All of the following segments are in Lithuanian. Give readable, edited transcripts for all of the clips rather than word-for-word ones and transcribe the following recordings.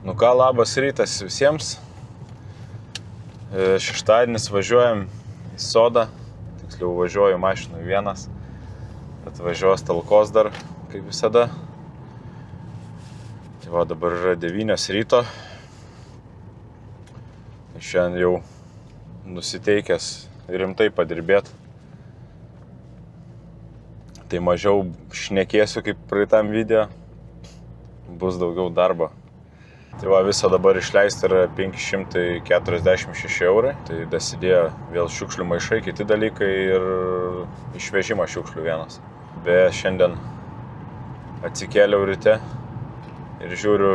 Nu ką, labas rytas visiems. Šeštadienis važiuojam į sodą. Tiksliau važiuoju mašinui vienas. Bet važiuos talkos dar, kaip visada. Tai va, dabar yra 9 ryto. Šiandien jau nusiteikęs rimtai padirbėti. Tai mažiau šnekėsiu kaip praeitam video. Bus daugiau darbo. Tai va, viso dabar išleisti yra 546 eurai. Tai dasidėjo vėl šiukšlių maišai, kiti dalykai ir išvežimas šiukšlių vienas. Beje, šiandien atsikėliau ryte ir žiūriu,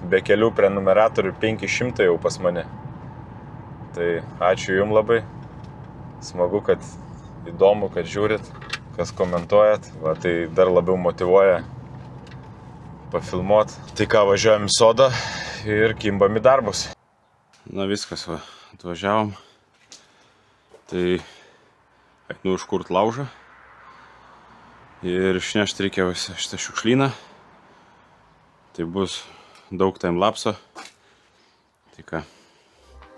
be kelių prenumeratorių 500 jau pas mane. Tai ačiū jums labai. Smagu, kad įdomu, kad žiūrit, kas komentuojat. Va, tai dar labiau motyvuoja pafilmuot. Tai ką, važiuojam į sodą ir kimbam į darbus. Na viskas, va, atvažiavom. Tai einu užkurt laužą. Ir išnešti reikia visą šitą šiukšlyną. Tai bus daug timelapso. Tai ką,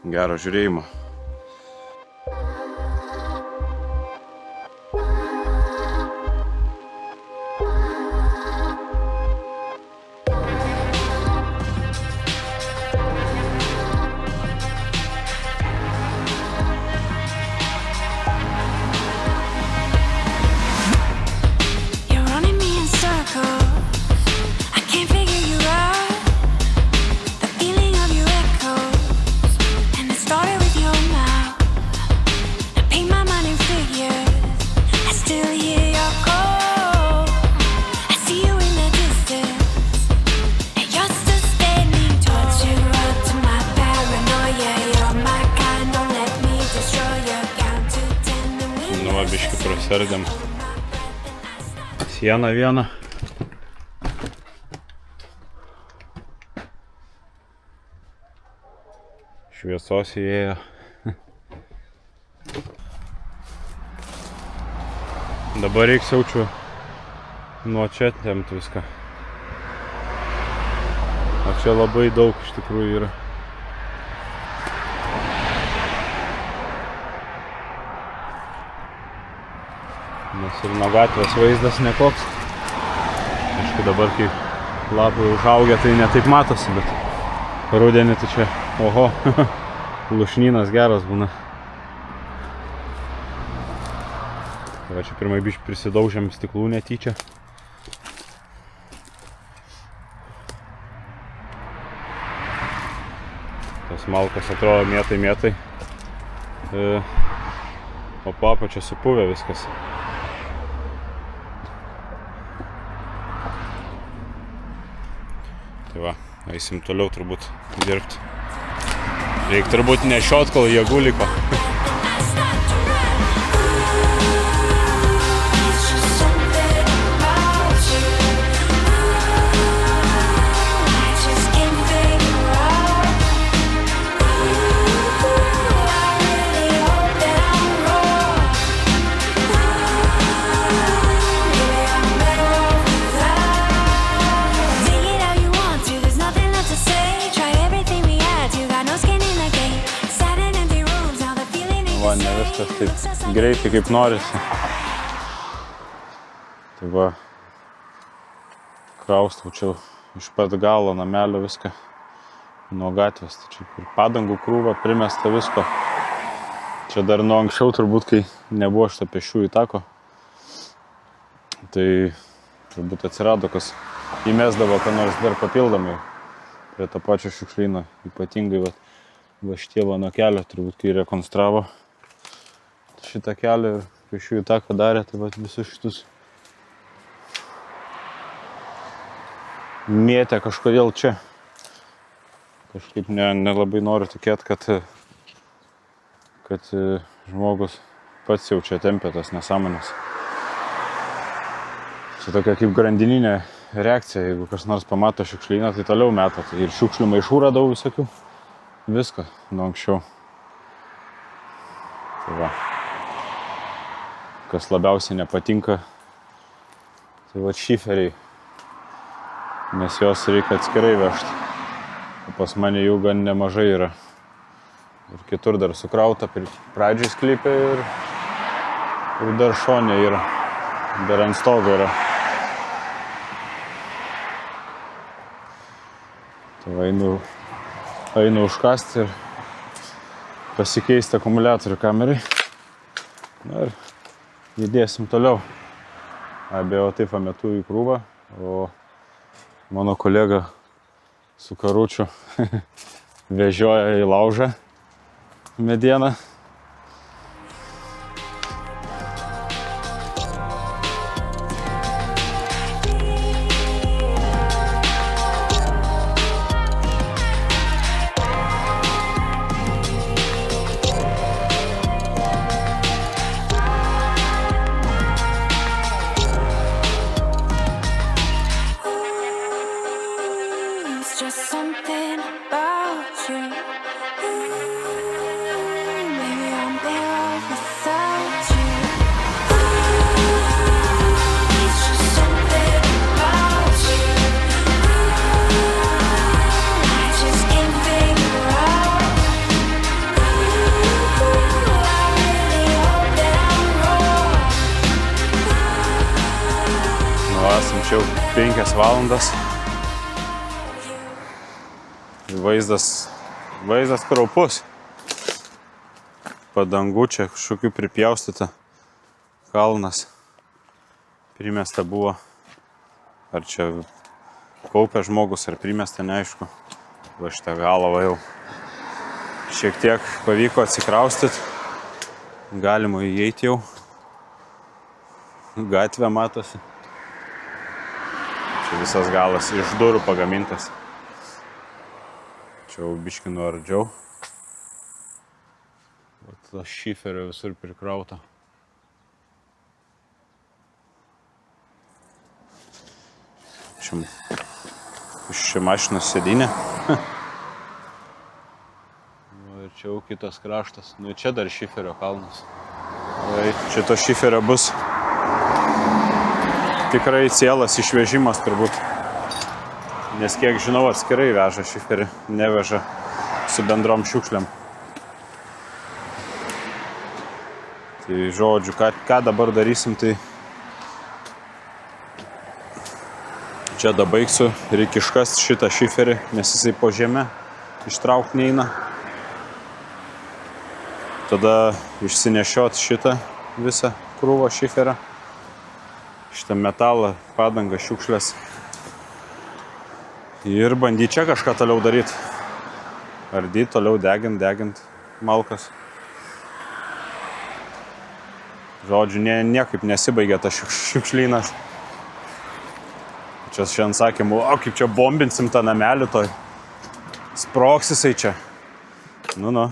gero žiūrėjimo. Biškį prasardėm sieną vieną. Šviesos įėjo. Dabar reiks jaučiu nuo čia temti viską. O čia labai daug iš tikrųjų yra. Nes ir nuo gatvės vaizdas nekoks. Aišku, dabar kai lapai užaugę, tai netaip matosi, bet rudenį tai čia, oho, lušnynas geras būna. Tai va, čia pirmai biškį prisidaužėm stiklų netyčia. Tas malkas atrodo mėtai. O po apačia supuvę viskas. Tai va, eisim toliau turbūt dirbti. Reik turbūt nešiot, kol jėgų liko. Ne viskas taip greitai kaip norisi. Tai va, kraustau čia iš pat galo namelio viską nuo gatvės. Tai čia ir padangų krūva primesta visko. Čia dar nuo anksčiau turbūt, kai nebuvo šitą pėsčiųjų tako. Tai turbūt atsirado, kas įmesdavo, ką nors dar papildomai prie to pačio šiukšlyno. Ypatingai va šitie va nuo kelio turbūt, kai rekonstravo šitą kelią ir pėsčiųjų taką darė, tai vat visus šitus mėtė kažkodėl čia. Kažkaip nelabai noriu tikėti, kad žmogus pats jau čia tempė tas nesąmonės. Čia tokia kaip grandininė reakcija, jeigu kas nors pamato šiukšlyną, tai toliau meta. Tai ir šiukšlių maišų radau visokių. Viską nuo anksčiau. Tai va. Kas labiausiai nepatinka, tai va šiferiai, nes jos reikia atskirai vežti. Pas mane jų gan nemažai yra. Ir kitur dar sukrauta, pradžiai sklypė ir dar šonė yra. Dar ant stogo yra. Tai einu užkasti ir pasikeisti akumuliatorių kamerai. Na ir judėsim toliau. Abejo taip metu į krūvą, o mano kolega su karučiu vežioja į laužą medieną. Esam 5 valandas. Vaizdas kraupus. Padangų čia kažkokių pripjaustyta. Kalnas. Primesta buvo. Ar čia kaupė žmogus, ar primesta, neaišku. Va šitą galavą jau šiek tiek pavyko atsikraustyti. Galima įeiti jau. Gatvė matosi. Čia visas galas iš durų pagamintas. Čia jau biškį nuardžiau. Tas šiferio visur prikrauta. Čia mašinos sėdynė. Ir čia jau kitas kraštas. Nu čia dar šiferio kalnas. Čia to šiferio bus tikrai cielas išvežimas turbūt. Nes kiek žinau, atskirai veža šiferį, neveža su bendrom šiukšliam. Tai žodžiu, ką dabar darysim, tai čia dabaigsiu, reikia iškasti šitą šiferį, nes jisai po žemę ištraukti neina. Tada išsinešiot šitą visą krūvą šiferą, šitą metalą, padangą, šiukšlės. Ir bandyti čia kažką toliau daryti. Ardyti, toliau degint malkas. Žodžiu, niekaip nesibaigia tas šiukšlynas. Čia šiandien sakėm, o kaip čia bombinsim tą namelį toj. Sprogs jisai čia. Nu.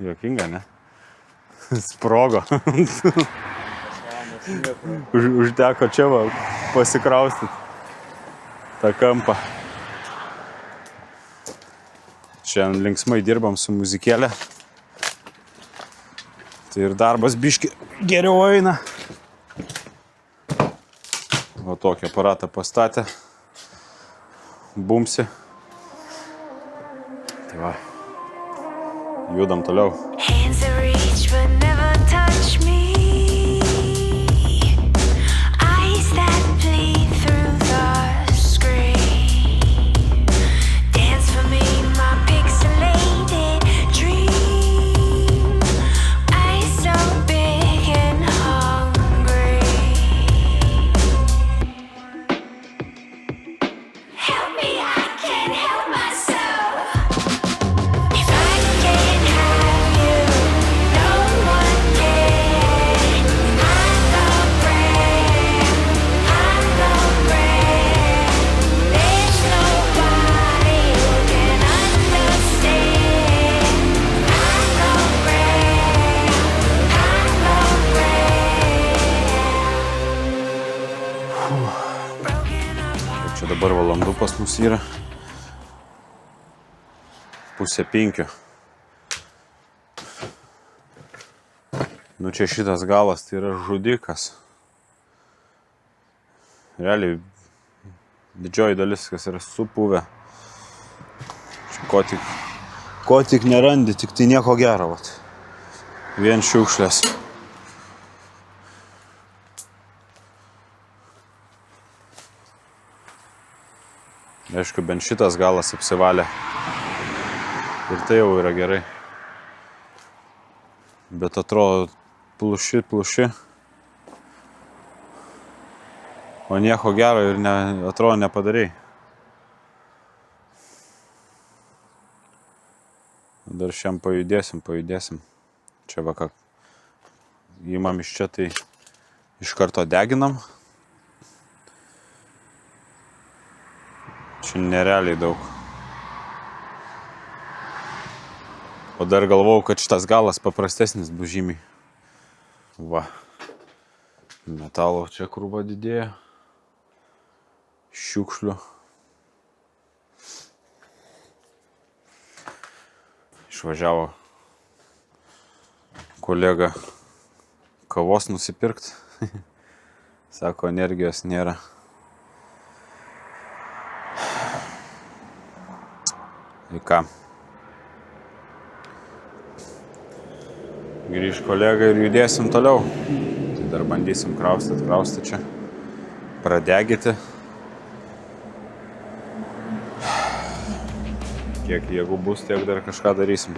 Juokinga, ne? Sprogo. Užteko čia va pasikraustyti tą kampą. Šiandien linksmai dirbam su muzikėlė. Tai ir darbas biški geriau eina. Va tokį aparatą pastatė. Bumsi. Tai va. Judam toliau. Čia dabar valandų pas mus yra 4:30. Nu čia šitas galas tai yra žudikas. Realiai didžioji dalis, kas yra supuvę. Ko tik nerandi, tik tai nieko gero, vat. Vien šiukšlės. Aišku, bent šitas galas apsivalė. Ir tai jau yra gerai. Bet atrodo pluši. O nieko gero ir atrodo nepadarei. Dar šiam pajudėsim. Čia va ką. Įmam iš čia, tai iš karto deginam. Čia nerealiai daug. O dar galvojau, kad šitas galas paprastesnis bus žymiai. Va. Metalo čia krūva didėja. Šiukšlių. Išvažiavo kolega kavos nusipirkt. Sako, energijos nėra. Ir ką? Grįž kolega ir judėsim toliau. Tai dar bandysim kraustyt čia. Pradegyti. Kiek jėgų bus, tiek dar kažką darysim.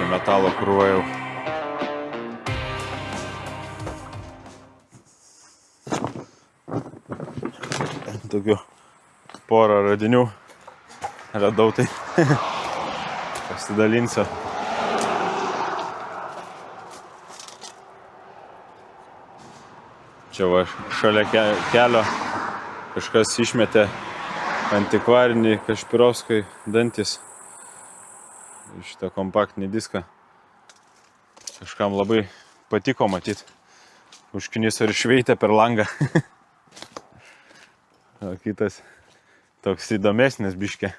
Metalo krūva jau. Tokių porą radinių radau, tai pasidalinsiu. Čia va šalia kelio kažkas išmetė antikvarinį Kašpirovskoj dantis. Šitą kompaktinį diską. Kažkam labai patiko matyt. Užkniso ir šveitė per langą. O kitas toks įdomesnis biškė.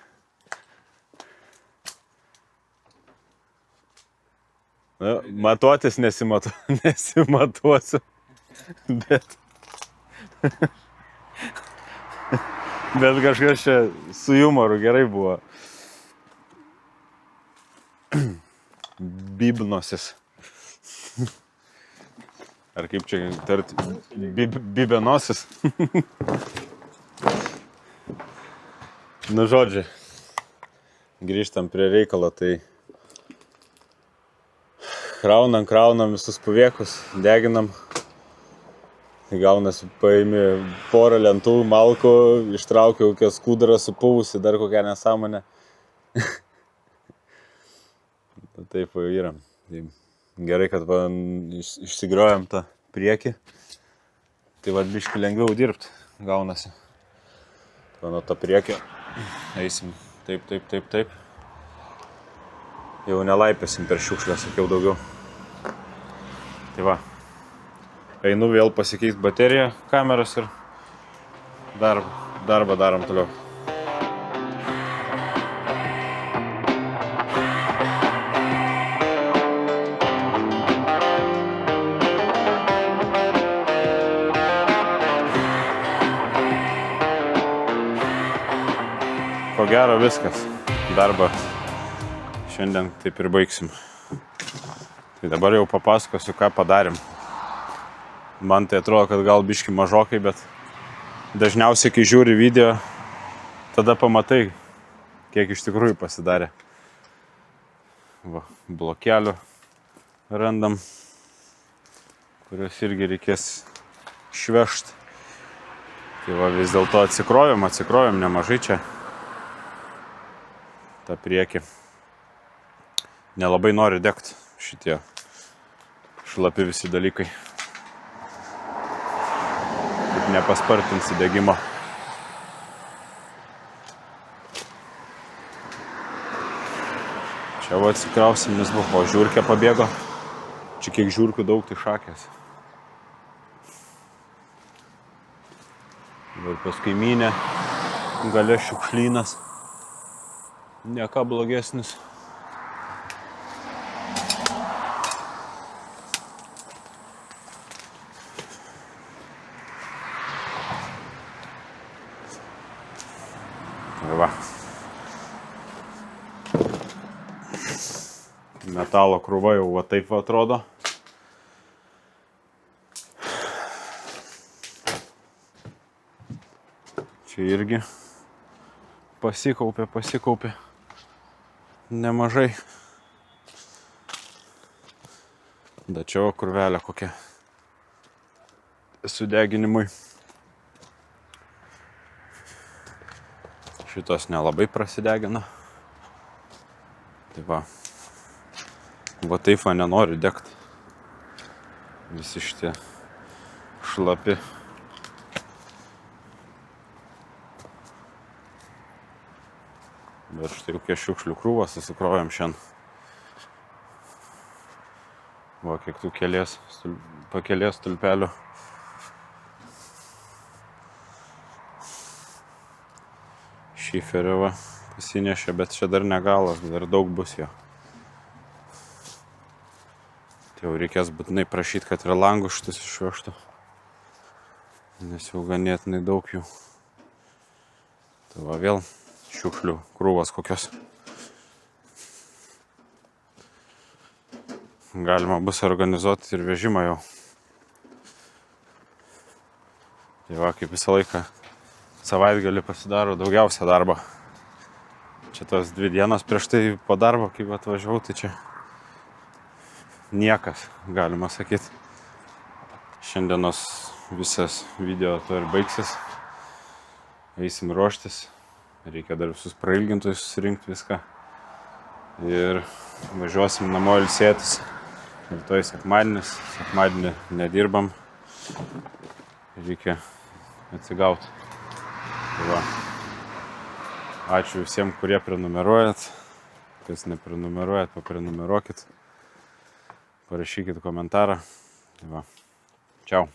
Na, matuotis nesimatuosiu. Bet kažkas čia su jumoru gerai buvo. Bibnosis. Ar kaip čia tart, bibenosis. Nu žodžiu, grįžtam prie reikalo, tai kraunam visus pavėkus, deginam. Gaunasi, paimi porą lentų, malkų, ištraukiau kokią skudurą supuvusi, dar kokią nesąmonę. Taip jau yra. Gerai, kad išsigriojam tą priekį. Tai va biškį lengviau dirbti gaunasi. Tai nuo to priekio eisim taip. Jau nelaipėsim per šiukšlę, sakiau daugiau. Tai va. Einu vėl pasikeist bateriją kameros ir darbą darom toliau. Ko gero viskas. Darbą šiandien taip ir baigsim. Tai dabar jau papasakosiu, ką padarėm. Man tai atrodo, kad gal biški mažokai, bet dažniausiai, kai žiūri video, tada pamatai, kiek iš tikrųjų pasidarė. Va, blokelių randam, kuriuos irgi reikės išvežti. Tai va, vis dėlto atsikrovėm nemažai čia. tą priekį. nelabai nori degti šitie šlapi visi dalykai. Taip nepaspartinsi degimo. Čia va atsikrausim, nes buvo žiūrkė pabėgo. Čia kiek žiūrkių daug, tai šakės. Ir pas kaimynę gale šiukšlynas. Nieka blogesnis. Tai va. Metalo krūva jau va taip va atrodo. Čia irgi pasikaupė nemažai. Dačiavo krūvelė kokia sudeginimui. Šitos nelabai prasidegina. Tai va. Va taip va nenori degti. Visi šitie šlapi. Bet štai kokie šiukšlių krūvą susikrovėm šiandien. Va, kiek tų pakelės stulpelių. Šiferio va pasinešė, bet čia dar negalas, dar daug bus jo. Tai jau reikės būtinai prašyti, kad ir langus šitus išvežtų. Nes jau ganėtinai daug jų. Tai va vėl šiukšlių krūvas kokios. Galima bus organizuoti ir vežimą jau. Tai va, kaip visą laiką savaitgalį pasidaro daugiausia darbo. Čia tos 2 dienos prieš tai po darbo, kaip atvažiavau, tai čia niekas, galima sakyti. Šiandienos visas video to ir baigsis. Eisim ruoštis. Reikia dar visus prailgintojus susirinkti viską. Ir važiuosim namo ilsėtis. Rytoj sekmadienis. Sekmadienį nedirbam. Reikia atsigauti. Tai va. Ačiū visiems, kurie prenumeruojat. Kas neprenumeruojat, paprenumeruokit. Parašykit komentarą. Tai va. Čiau.